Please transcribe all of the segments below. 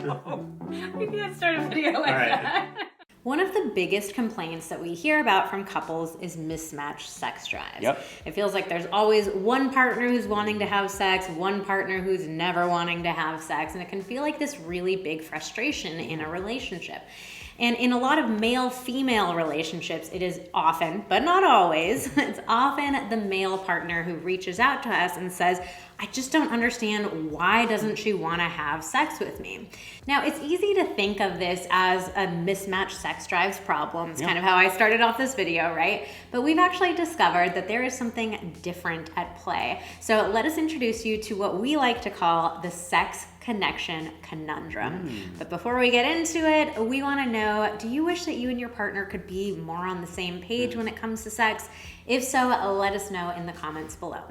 We can't start a video like that. One of the biggest complaints that we hear about from couples is mismatched sex drives. Yep. It feels like there's always one partner who's wanting to have sex, one partner who's never wanting to have sex, and it can feel like this really big frustration in a relationship. And in a lot of male-female relationships, it is often, but not always, it's often the male partner who reaches out to us and says, I just don't understand, why doesn't she want to have sex with me? Now, it's easy to think of this as a mismatched sex drives problem. It's kind of how I started off this video, right? But we've actually discovered that there is something different at play. So let us introduce you to what we like to call the sex connection conundrum. But before we get into it, we want to know, do you wish that you and your partner could be more on the same page when it comes to sex? If so, let us know in the comments below.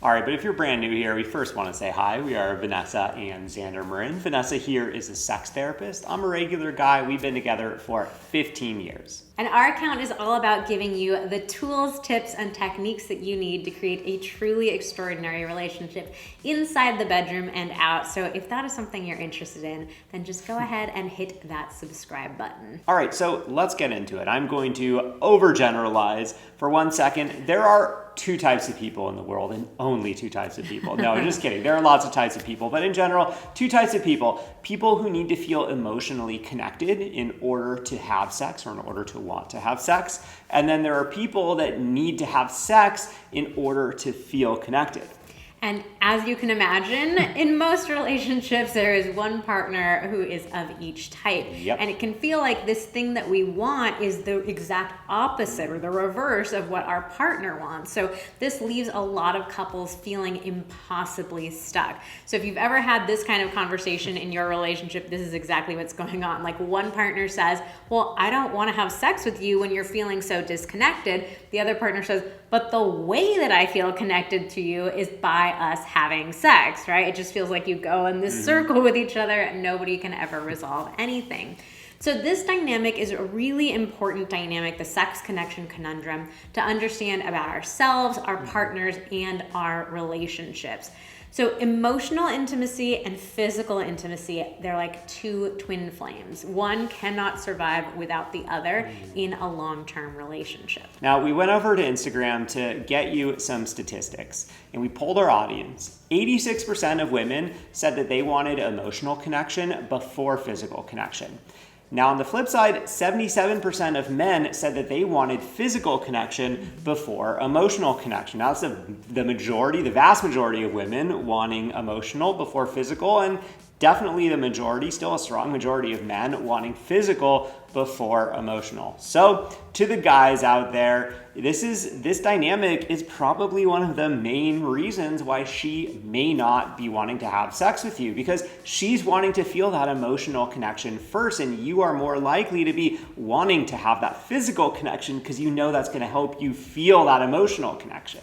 All right, but if you're brand new here, we first want to say hi. We are Vanessa and Xander. Vanessa here is a sex therapist. I'm a regular guy. We've been together for 15 years. And our account is all about giving you the tools, tips, and techniques that you need to create a truly extraordinary relationship inside the bedroom and out. So if that is something you're interested in, then just go ahead and hit that subscribe button. All right, so let's get into it. I'm going to overgeneralize for 1 second. There are two types of people in the world, and only two types of people. No, just kidding. There are lots of types of people, but in general, two types of people. People who need to feel emotionally connected in order to have sex or in order to want to have sex. And then there are people that need to have sex in order to feel connected. And as you can imagine, in most relationships, there is one partner who is of each type. Yep. And it can feel like this thing that we want is the exact opposite or the reverse of what our partner wants. So this leaves a lot of couples feeling impossibly stuck. So if you've ever had this kind of conversation in your relationship, this is exactly what's going on. Like one partner says, well, I don't want to have sex with you when you're feeling so disconnected. The other partner says, but the way that I feel connected to you is by us having sex, right? It just feels like you go in this circle with each other and nobody can ever resolve anything. So this dynamic is a really important dynamic, the sex connection conundrum, to understand about ourselves, our partners, and our relationships. So emotional intimacy and physical intimacy, they're like two twin flames. One cannot survive without the other in a long-term relationship. Now, we went over to Instagram to get you some statistics, and we polled our audience. 86% of women said that they wanted emotional connection before physical connection. Now, on the flip side, 77% of men said that they wanted physical connection before emotional connection. Now, that's the majority, the vast majority of women wanting emotional before physical, and definitely the majority, still a strong majority of men wanting physical before emotional. So to the guys out there, this dynamic is probably one of the main reasons why she may not be wanting to have sex with you, because she's wanting to feel that emotional connection first, and you are more likely to be wanting to have that physical connection because you know that's going to help you feel that emotional connection.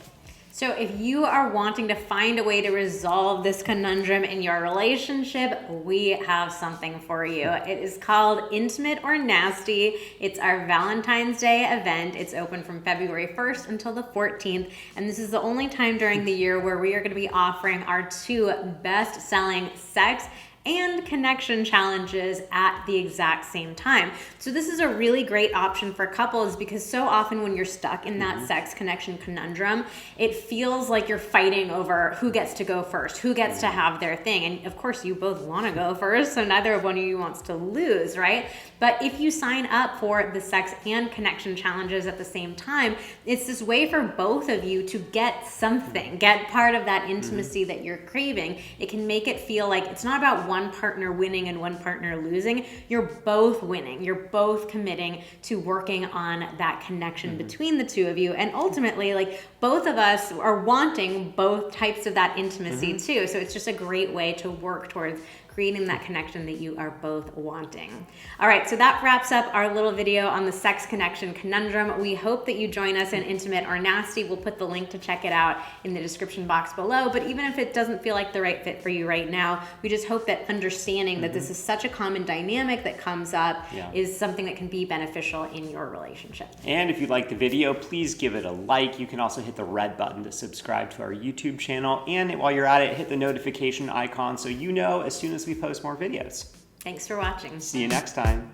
So if you are wanting to find a way to resolve this conundrum in your relationship, we have something for you. It is called Intimate or Nasty. It's our Valentine's Day event. It's open from February 1st until the 14th. And this is the only time during the year where we are going to be offering our two best-selling sex and connection challenges at the exact same time. So this is a really great option for couples because so often when you're stuck in that sex connection conundrum, it feels like you're fighting over who gets to go first, who gets to have their thing. And of course you both want to go first, so neither one of you wants to lose, right? But if you sign up for the sex and connection challenges at the same time, it's this way for both of you to get something, get part of that intimacy that you're craving. It can make it feel like it's not about one partner winning and one partner losing. You're both winning. You're both committing to working on that connection between the two of you. And ultimately, like, both of us are wanting both types of that intimacy too. So it's just a great way to work towards creating that connection that you are both wanting. All right, so that wraps up our little video on the sex connection conundrum. We hope that you join us in Intimate or Nasty. We'll put the link to check it out in the description box below. But even if it doesn't feel like the right fit for you right now, we just hope that understanding that this is such a common dynamic that comes up is something that can be beneficial in your relationship. And if you like the video, please give it a like. You can also hit the red button to subscribe to our YouTube channel. And while you're at it, hit the notification icon so you know as soon as we post more videos. Thanks for watching. See you next time.